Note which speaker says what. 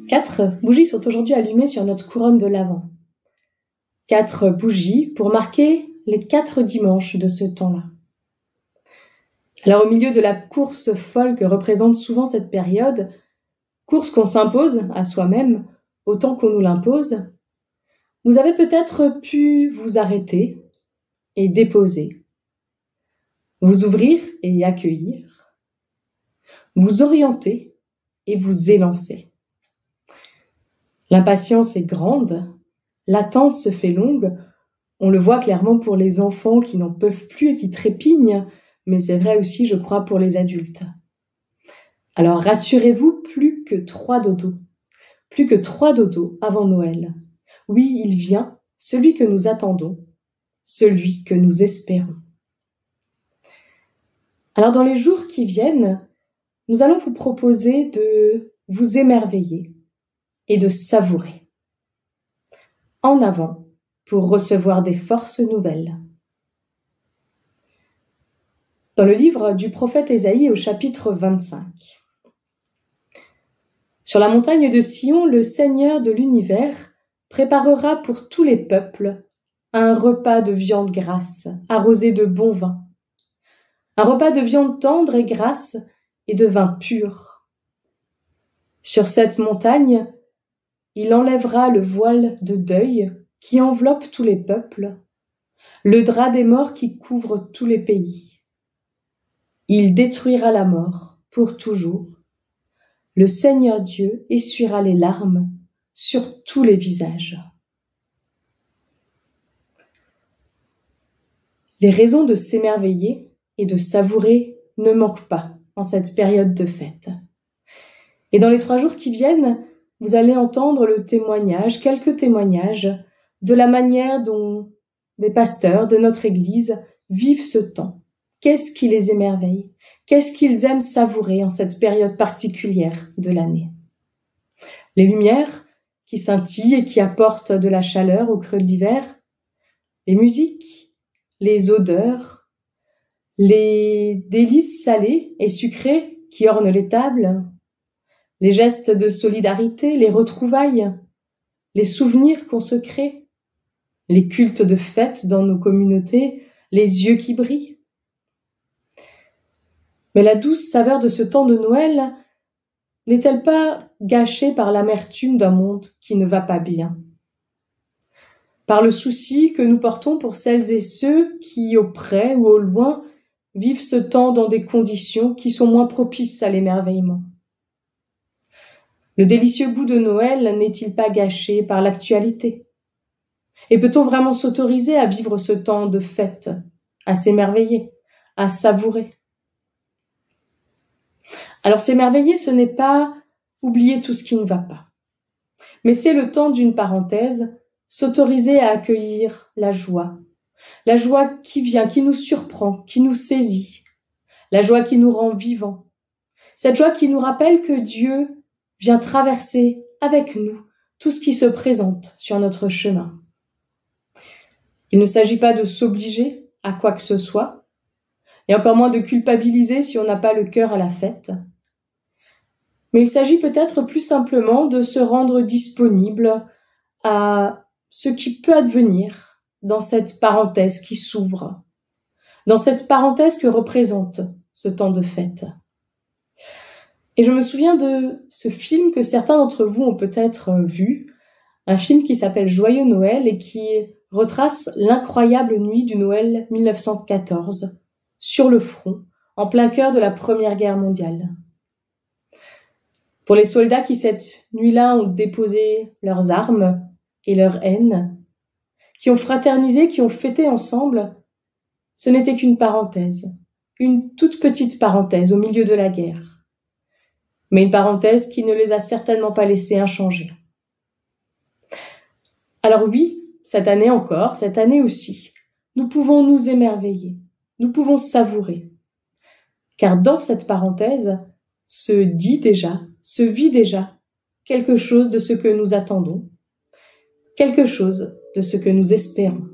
Speaker 1: 4 bougies sont aujourd'hui allumées sur notre couronne de l'Avent. 4 bougies pour marquer les 4 dimanches de ce temps-là. Alors au milieu de la course folle que représente souvent cette période, course qu'on s'impose à soi-même autant qu'on nous l'impose, vous avez peut-être pu vous arrêter et déposer, vous ouvrir et accueillir, vous orienter et vous élancer. L'impatience est grande, l'attente se fait longue, on le voit clairement pour les enfants qui n'en peuvent plus et qui trépignent, mais c'est vrai aussi, je crois, pour les adultes. Alors rassurez-vous, plus que 3 dodos avant Noël. Oui, il vient, celui que nous attendons, celui que nous espérons. Alors dans les jours qui viennent, nous allons vous proposer de vous émerveiller et de savourer. En avant pour recevoir des forces nouvelles. Dans le livre du prophète Ésaïe au chapitre 25. Sur la montagne de Sion, le Seigneur de l'univers préparera pour tous les peuples un repas de viande grasse, arrosé de bon vin. Un repas de viande tendre et grasse et de vin pur. Sur cette montagne, il enlèvera le voile de deuil qui enveloppe tous les peuples, le drap des morts qui couvre tous les pays. Il détruira la mort pour toujours. Le Seigneur Dieu essuiera les larmes sur tous les visages. Les raisons de s'émerveiller et de savourer ne manquent pas en cette période de fête. Et dans les 3 jours qui viennent, vous allez entendre quelques témoignages de la manière dont des pasteurs de notre Église vivent ce temps. Qu'est-ce qui les émerveille? Qu'est-ce qu'ils aiment savourer en cette période particulière de l'année? Les lumières qui scintillent et qui apportent de la chaleur au creux de l'hiver, les musiques, les odeurs, les délices salées et sucrées qui ornent les tables, les gestes de solidarité, les retrouvailles, les souvenirs qu'on se crée, les cultes de fête dans nos communautés, les yeux qui brillent. Mais la douce saveur de ce temps de Noël n'est-elle pas gâchée par l'amertume d'un monde qui ne va pas bien? Par le souci que nous portons pour celles et ceux qui, au près ou au loin, vivent ce temps dans des conditions qui sont moins propices à l'émerveillement. Le délicieux goût de Noël n'est-il pas gâché par l'actualité? Et peut-on vraiment s'autoriser à vivre ce temps de fête, à s'émerveiller, à savourer? Alors s'émerveiller, ce n'est pas oublier tout ce qui ne va pas. Mais c'est le temps d'une parenthèse, s'autoriser à accueillir la joie qui vient, qui nous surprend, qui nous saisit, la joie qui nous rend vivants, cette joie qui nous rappelle que Dieu vient traverser avec nous tout ce qui se présente sur notre chemin. Il ne s'agit pas de s'obliger à quoi que ce soit, et encore moins de culpabiliser si on n'a pas le cœur à la fête. Mais il s'agit peut-être plus simplement de se rendre disponible à ce qui peut advenir dans cette parenthèse qui s'ouvre, dans cette parenthèse que représente ce temps de fête. Et je me souviens de ce film que certains d'entre vous ont peut-être vu, un film qui s'appelle Joyeux Noël et qui retrace l'incroyable nuit du Noël 1914 sur le front, en plein cœur de la Première Guerre mondiale. Pour les soldats qui cette nuit-là ont déposé leurs armes et leur haine, qui ont fraternisé, qui ont fêté ensemble, ce n'était qu'une parenthèse, une toute petite parenthèse au milieu de la guerre. Mais une parenthèse qui ne les a certainement pas laissés inchangés. Alors oui, cette année encore, cette année aussi, nous pouvons nous émerveiller, nous pouvons savourer. Car dans cette parenthèse se vit déjà quelque chose de ce que nous attendons, quelque chose de ce que nous espérons.